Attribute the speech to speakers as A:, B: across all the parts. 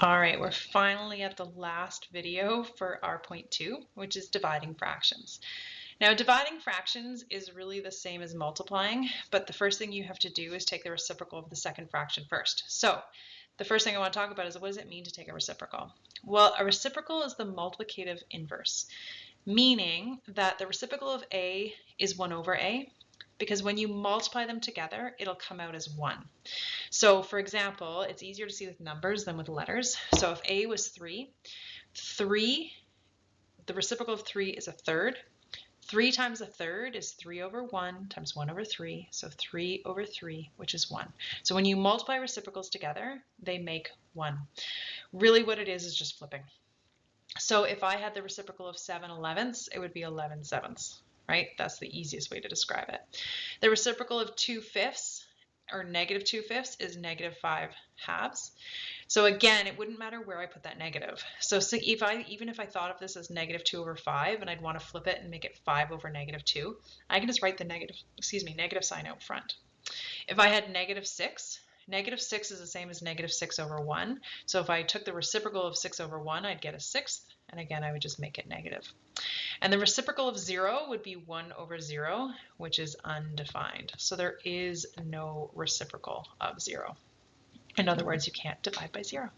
A: All right, we're finally at the last video for R.2, which is dividing fractions. Now, dividing fractions is really the same as multiplying, but the first thing you have to do is take the reciprocal of the second fraction first. So the first thing I want to talk about is, what does it mean to take a reciprocal? Well, a reciprocal is the multiplicative inverse, meaning that the reciprocal of A is 1 over A, because when you multiply them together, it'll come out as 1. So for example, it's easier to see with numbers than with letters. So if A was 3, the reciprocal of 3 is a third. 3 times a third is 3 over 1 times 1 over 3, so 3 over 3, which is 1. So when you multiply reciprocals together, they make 1. Really what it is just flipping. So if I had the reciprocal of 7/11ths, it would be 11/7ths, right? That's the easiest way to describe it. The reciprocal of 2/5 or negative 2/5 is negative 5/2. So again, it wouldn't matter where I put that negative. So even if I thought of this as negative 2 over 5 and I'd want to flip it and make it 5 over negative 2, I can just write the negative sign out front. If I had negative 6 is the same as negative 6 over 1. So if I took the reciprocal of 6 over 1, I'd get a sixth. And again, I would just make it negative. And the reciprocal of 0 would be 1 over 0, which is undefined. So there is no reciprocal of 0. In other words, you can't divide by 0.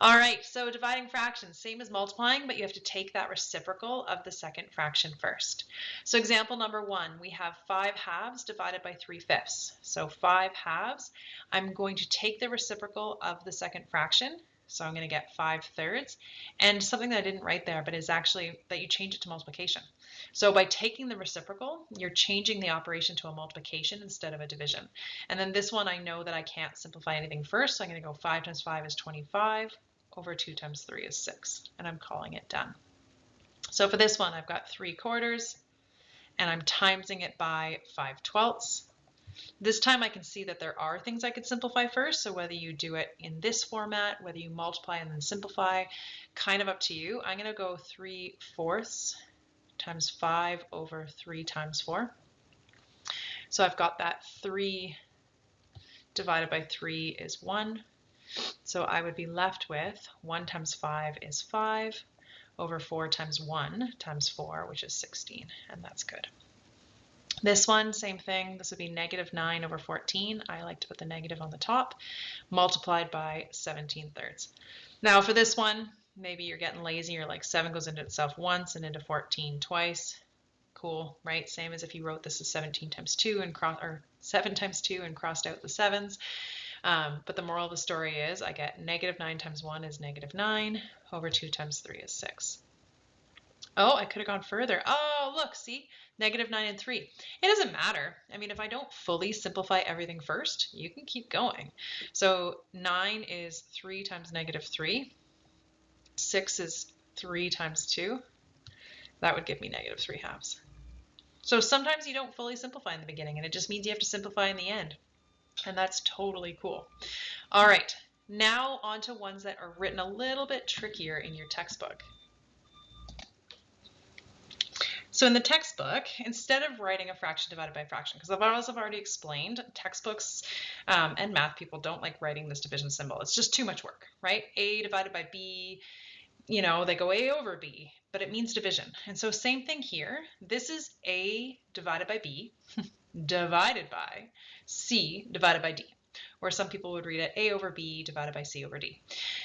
A: All right, so dividing fractions, same as multiplying, but you have to take that reciprocal of the second fraction first. So example number 1, we have 5/2 divided by 3/5. So 5/2, I'm going to take the reciprocal of the second fraction. So I'm going to get 5/3, and something that I didn't write there, but is actually that you change it to multiplication. So by taking the reciprocal, you're changing the operation to a multiplication instead of a division. And then this one, I know that I can't simplify anything first, so I'm going to go 5 times 5 is 25 over 2 times 3 is 6, and I'm calling it done. So for this one, I've got 3/4, and I'm timesing it by 5/12. This time I can see that there are things I could simplify first, so whether you do it in this format, whether you multiply and then simplify, kind of up to you. I'm going to go 3/4 times 5 over 3 times 4. So I've got that 3 divided by 3 is 1. So I would be left with 1 times 5 is 5 over 4 times 1 times 4, which is 16, and that's good. This one, same thing. This would be negative 9 over 14. I like to put the negative on the top, multiplied by 17/3. Now for this one, maybe you're getting lazy. You're like 7 goes into itself once and into 14 twice. Cool, right? Same as if you wrote this as 17 times 2 and 7 times 2 and crossed out the 7s. But the moral of the story is I get negative 9 times 1 is negative 9 over 2 times 3 is 6. Oh, I could have gone further. Oh, look, see? Negative 9 and 3. It doesn't matter. I mean, if I don't fully simplify everything first, you can keep going. So 9 is 3 times negative 3. 6 is 3 times 2. That would give me negative 3/2. So sometimes you don't fully simplify in the beginning, and it just means you have to simplify in the end. And that's totally cool. All right, now on to ones that are written a little bit trickier in your textbook. So in the textbook, instead of writing a fraction divided by a fraction, because as I've already explained, textbooks and math people don't like writing this division symbol. It's just too much work, right? A divided by B, you know, they go A over B, but it means division. And so same thing here. This is A divided by B divided by C divided by D, or some people would read it A over B divided by C over D.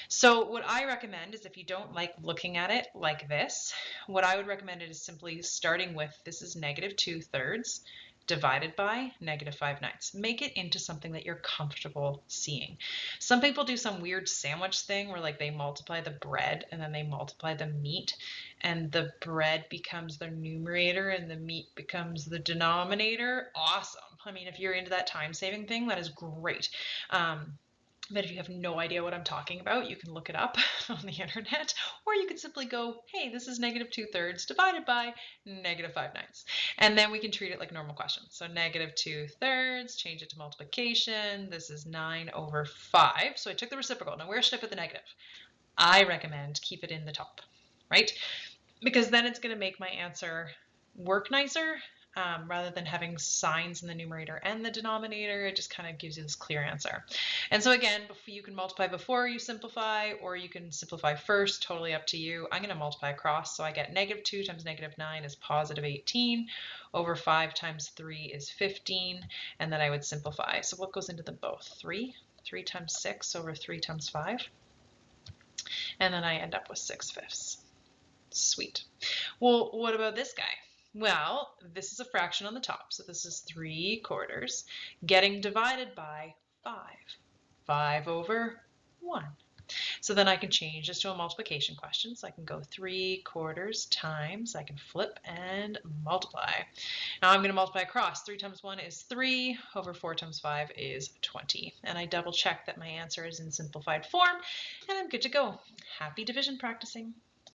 A: So what I recommend is, if you don't like looking at it like this, what I would recommend is simply starting with, this is negative 2/3 divided by negative 5/9. Make it into something that you're comfortable seeing. Some people do some weird sandwich thing where like they multiply the bread and then they multiply the meat, and the bread becomes the numerator and the meat becomes the denominator. Awesome. I mean, if you're into that time saving thing, that is great. But if you have no idea what I'm talking about, you can look it up on the internet, or you can simply go, hey, this is negative 2/3 divided by negative 5/9. And then we can treat it like normal questions. So negative 2/3, change it to multiplication. This is 9 over 5. So I took the reciprocal. Now where should I put the negative? I recommend keep it in the top, right? Because then it's going to make my answer work nicer. rather than having signs in the numerator and the denominator. It just kind of gives you this clear answer. And so again, you can multiply before you simplify, or you can simplify first, totally up to you. I'm going to multiply across, so I get -2 times -9 is +18, over 5 times 3 is 15, and then I would simplify. So what goes into them both? 3 times 6 over 3 times 5, and then I end up with 6/5. Sweet. Well, what about this guy? Well, this is a fraction on the top, so this is 3/4 getting divided by 5. 5 over 1. So then I can change this to a multiplication question. So I can go 3/4 times, I can flip and multiply. Now I'm going to multiply across. 3 times 1 is 3, over 4 times 5 is 20. And I double check that my answer is in simplified form, and I'm good to go. Happy division practicing.